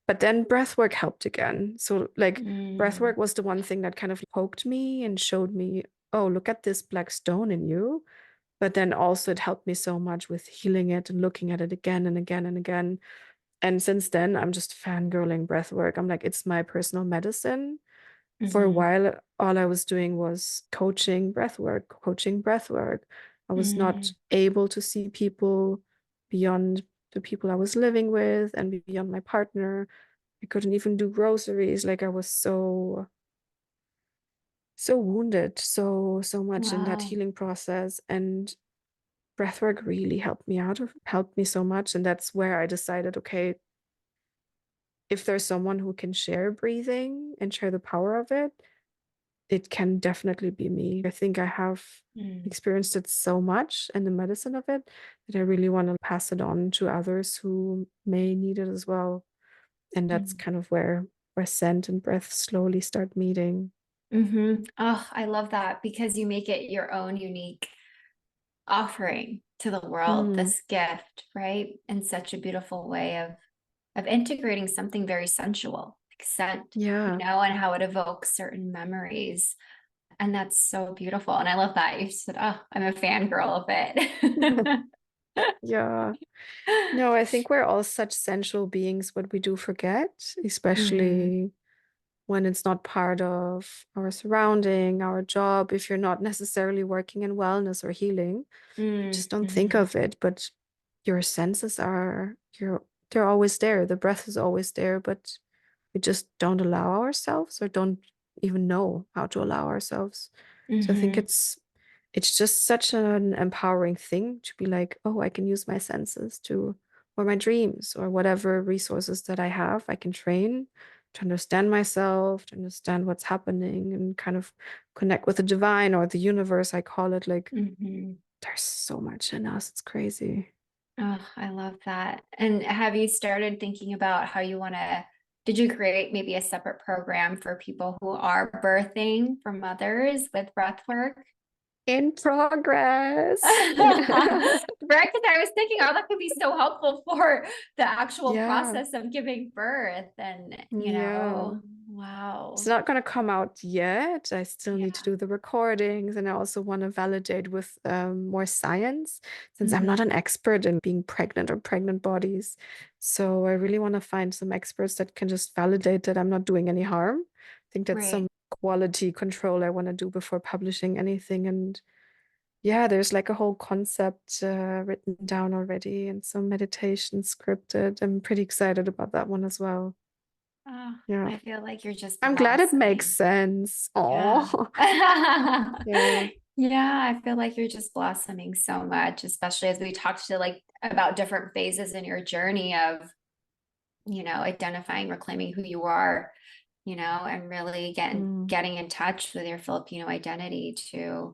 But then breathwork helped again. So like Mm. breathwork was the one thing that kind of poked me and showed me, oh, look at this black stone in you. But then also it helped me so much with healing it and looking at it again and again and again. And since then, I'm just fangirling breathwork. I'm like, it's my personal medicine. For a Hmm. while, all I was doing was coaching breathwork, coaching breathwork. I was not Mm. able to see people beyond the people I was living with and beyond my partner. I couldn't even do groceries. Like I was so wounded, so much in that Wow. healing process. And breathwork really helped me so much. And that's where I decided, okay, if there's someone who can share breathing and share the power of it, it can definitely be me. I think I have Mm. experienced it so much and the medicine of it that I really want to pass it on to others who may need it as well. And that's Mm. kind of where scent and breath slowly start meeting. Mm-hmm. Oh, I love that because you make it your own unique offering to the world, Mm, this gift, right? In such a beautiful way of integrating something very sensual, like scent, yeah. and how it evokes certain memories. And that's so beautiful. And I love that. You said, oh, I'm a fangirl of it. Yeah. No, I think we're all such sensual beings, but we do forget, Hmm. especially when it's not part of our surrounding, our job, if you're not necessarily working in wellness or healing, you just don't think Mm-hmm. of it. But your senses are they're always there. The breath is always there, but we just don't allow ourselves or don't even know how to allow ourselves. So I think Mm-hmm. it's just such an empowering thing to be like, oh, I can use my senses to, or my dreams, or whatever resources that I have, I can train to understand myself, to understand what's happening, and kind of connect with the divine or the universe, I call it. Like, Mm-hmm. there's so much in us. It's crazy. Oh, I love that. And have you started thinking about how you want to? Did you create maybe a separate program for people who are birthing for mothers with breath work? In progress. Right, because I was thinking, oh, that could be so helpful for the actual Yeah. process of giving birth. And, Yeah. It's wow. not going to come out yet. I still need to Yeah. do the recordings, and I also want to validate with more science, since I'm not Hmm. an expert in being pregnant or pregnant bodies. So I really want to find some experts that can just validate that I'm not doing any harm. I think that's some Right. quality control I want to do before publishing anything. And yeah, there's like a whole concept written down already and some meditation scripted. I'm pretty excited about that one as well. Oh, Yeah. I feel like you're just I'm glad it makes blossoming. sense. Yeah. Oh, yeah. Yeah, I feel like you're just blossoming so much, especially as we talked to like about different phases in your journey of, identifying, reclaiming who you are, and really Mm, getting in touch with your Filipino identity to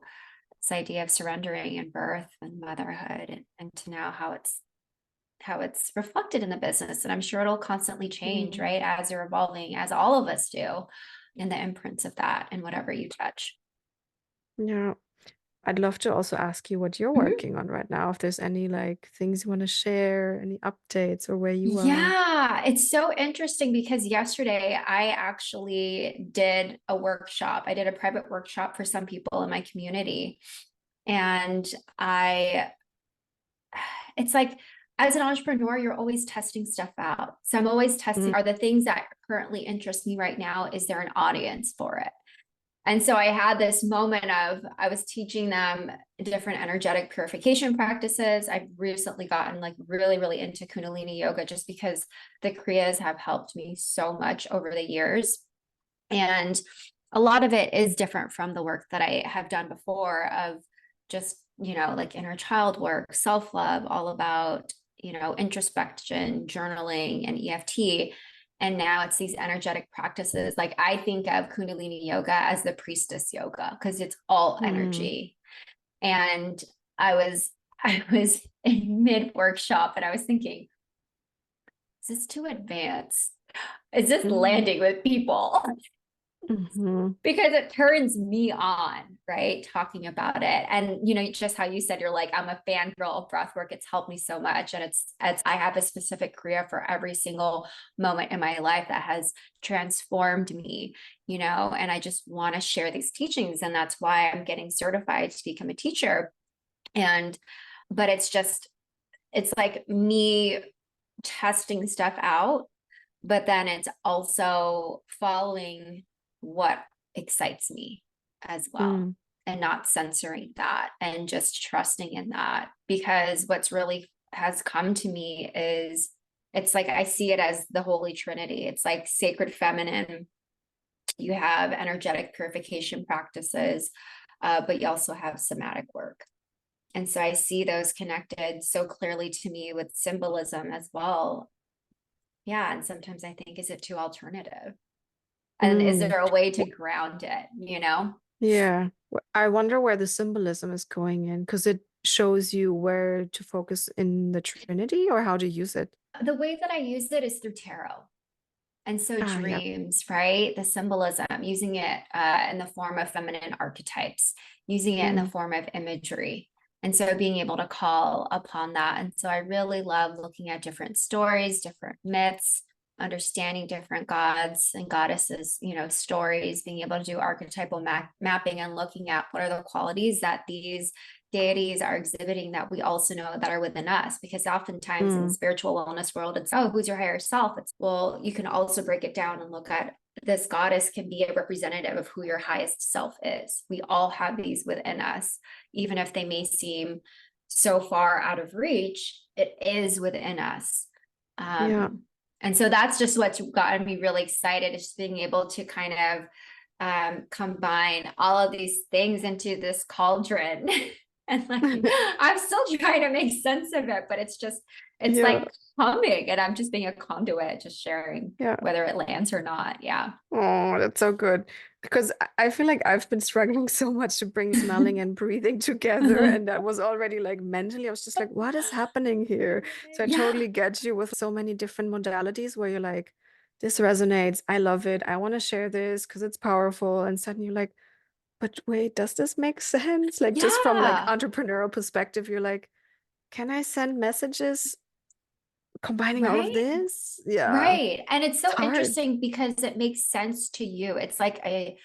this idea of surrendering and birth and motherhood and to now how it's reflected in the business. And I'm sure it'll constantly change, mm, right? As you're evolving, as all of us do, and the imprints of that and whatever you touch. yeah. I'd love to also ask you what you're Mhm. working on right now, if there's any like things you want to share, any updates or where you are. Yeah, it's so interesting because yesterday I actually did a workshop. I did a private workshop for some people in my community. And I, it's like, as an entrepreneur, you're always testing stuff out. So I'm always testing, Mm, are the things that currently interest me right now, is there an audience for it? And so I had this moment of, I was teaching them different energetic purification practices. I've recently gotten like really, really into Kundalini yoga just because the Kriyas have helped me so much over the years. And a lot of it is different from the work that I have done before of just, like inner child work, self-love, all about, introspection, journaling, and EFT. And now it's these energetic practices. Like I think of Kundalini yoga as the priestess yoga because it's all mm, energy. And I was I was in mid workshop and I was thinking, is this too advanced? Is this mm, landing with people? mhm. Because it turns me on, right? Talking about it. And just how you said you're like, I'm a fangirl of breathwork. It's helped me so much. And it's I have a specific Kriya for every single moment in my life that has transformed me, and I just want to share these teachings. And that's why I'm getting certified to become a teacher. But it's like me testing stuff out, but then it's also following what excites me as well Mm, and not censoring that and just trusting in that, because what's really has come to me is it's like I see it as the Holy Trinity. It's like sacred feminine, you have energetic purification practices, but you also have somatic work. And so I see those connected so clearly to me with symbolism as well. Yeah. And sometimes I think, is it too alternative? And is mm. there a way to Wh- ground it? Yeah. I wonder where the symbolism is going in because it shows you where to focus in the Trinity or how to use it. The way that I use it is through tarot. And so Ah, yeah. dreams, right? The symbolism, using it in the form of feminine archetypes, using it in the Mm, form of imagery. And so being able to call upon that. And so I really love looking at different stories, different myths, understanding different gods and goddesses, stories, being able to do archetypal mapping and looking at what are the qualities that these deities are exhibiting that we also know that are within us. Because oftentimes in the mm, spiritual wellness world, it's, oh, who's your higher self? It's, well, you can also break it down and look at this goddess can be a representative of who your highest self is. We all have these within us, even if they may seem so far out of reach, it is within us. yeah. And so that's just what's gotten me really excited, is being able to kind of combine all of these things into this cauldron. And like, I'm still trying to make sense of it, but it's Yeah. like humming, and I'm just being a conduit, just sharing Yeah. whether it lands or not. Yeah. Oh, that's so good. Because I feel like I've been struggling so much to bring smelling and breathing together. And that was already like mentally, I was just like, what is happening here? So I Yeah. totally get you with so many different modalities where you're like, this resonates. I love it. I want to share this because it's powerful. And suddenly you're like, but wait, does this make sense? Like just from like Yeah. entrepreneurial perspective, you're like, can I send messages combining all of Right. this? Yeah, Right. And it's it's so hard. interesting because it makes sense to you. It's like a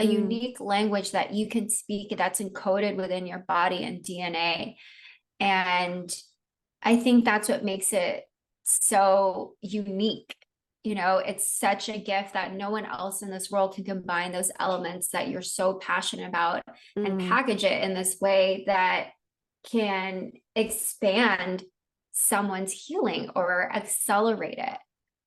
Mm, unique language that you can speak that's encoded within your body and DNA. And I think that's what makes it so unique. It's such a gift that no one else in this world can combine those elements that you're so passionate about and mm, package it in this way that can expand someone's healing or accelerate it.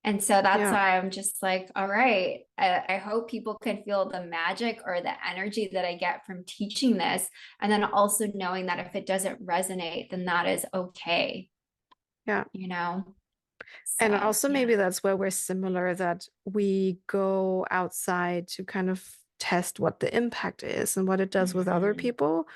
And so that's yeah. why I'm just like, all right, I hope people can feel the magic or the energy that I get from teaching this. And then also knowing that if it doesn't resonate, then that is okay, Yeah. you know? And So, also yeah. maybe that's where we're similar, that we go outside to kind of test what the impact is and what it does with other Mhm. people.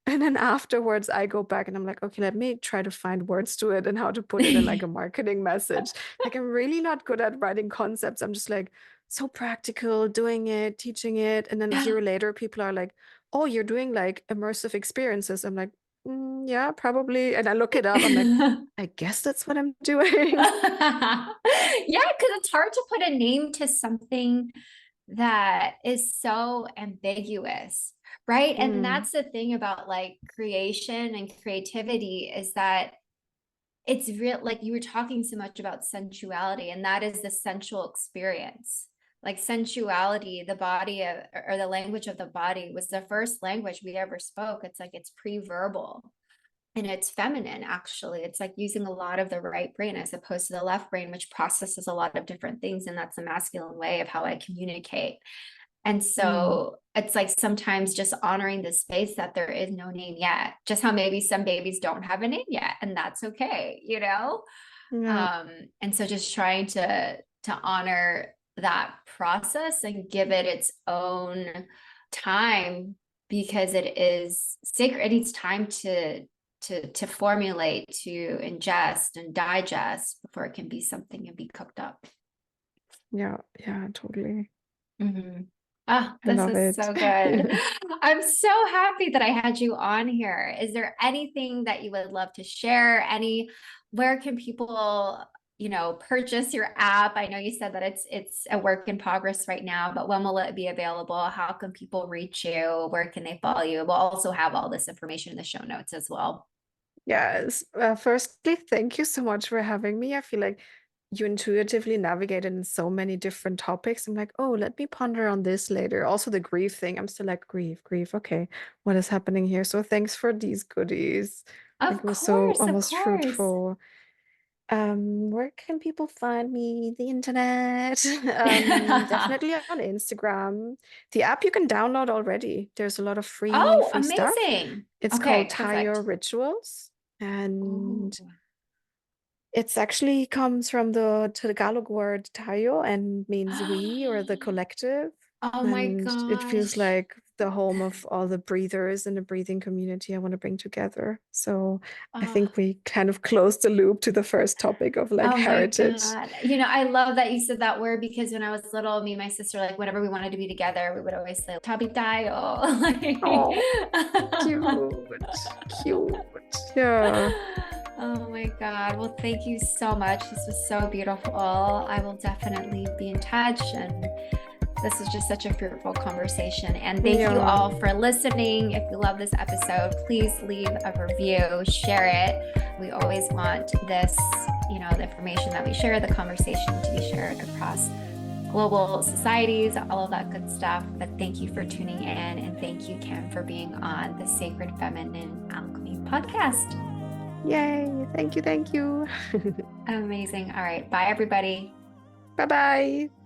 And then afterwards I go back and I'm like, okay, let me try to find words to it and how to put it in like a marketing message. Like I'm really not good at writing concepts. I'm just like so practical, doing it, teaching it. And then a year later, people are like, oh, you're doing like immersive experiences. I'm like, yeah, probably. And I look it up. I'm like, I guess that's what I'm doing. Yeah, because it's hard to put a name to something that is so ambiguous, right? And Mm, that's the thing about like creation and creativity is that it's real, like you were talking so much about sensuality, and that is the sensual experience. Like sensuality, the body of, or the language of the body was the first language we ever spoke. It's like it's pre-verbal and it's feminine, actually. It's like using a lot of the right brain as opposed to the left brain, which processes a lot of different things. And that's the masculine way of how I communicate. And mm, so it's like sometimes just honoring the space that there is no name yet, just how maybe some babies don't have a name yet, and that's okay, you know? yeah, And so just trying to honor that process and give it its own time because it is sacred. It needs time to formulate, to ingest and digest before it can be something and be cooked up. yeah, yeah, totally. Mm-hmm. Oh, I this love is it. so good. I'm so happy that I had you on here. Is there anything that you would love to share? Where can people, purchase your app? I know you said that it's a work in progress right now, but when will it be available? How can people reach you? Where can they follow you? We'll also have all this information in the show notes as well. Yes. Firstly, thank you so much for having me. I feel like you intuitively navigated in so many different topics. I'm like, oh, let me ponder on this later. Also, the grief thing. I'm still like, grief, grief. Okay, what is happening here? So thanks for these goodies. Like it Of was so course, of almost course. fruitful. Where can people find me? The internet. Definitely on Instagram. The app you can download already. There's a lot of Oh, free stuff. amazing. It's called Okay, Tayo perfect. Rituals. Ooh. And it's actually comes from the Tagalog word tayo and means we or the collective. Oh my And it feels gosh. like the home of all the breathers in the breathing community I want to bring together. So I Oh, think we kind of closed the loop to the first topic of like oh my heritage. God. I love that you said that word because when I was little, me and my sister, like whenever we wanted to be together, we would always say tabi tayo. Oh, cute, cute. Yeah. Oh my God. Well, thank you so much. This was so beautiful. I will definitely be in touch, and this was just such a fruitful conversation. And thank you Yeah. all for listening. If you love this episode, please leave a review, share it. We always want this, the information that we share, the conversation to be shared across global societies, all of that good stuff. But thank you for tuning in. And thank you, Kim, for being on the Sacred Feminine Alchemy podcast. Yay. Thank you. Thank you. Amazing. All right. Bye, everybody. Bye bye.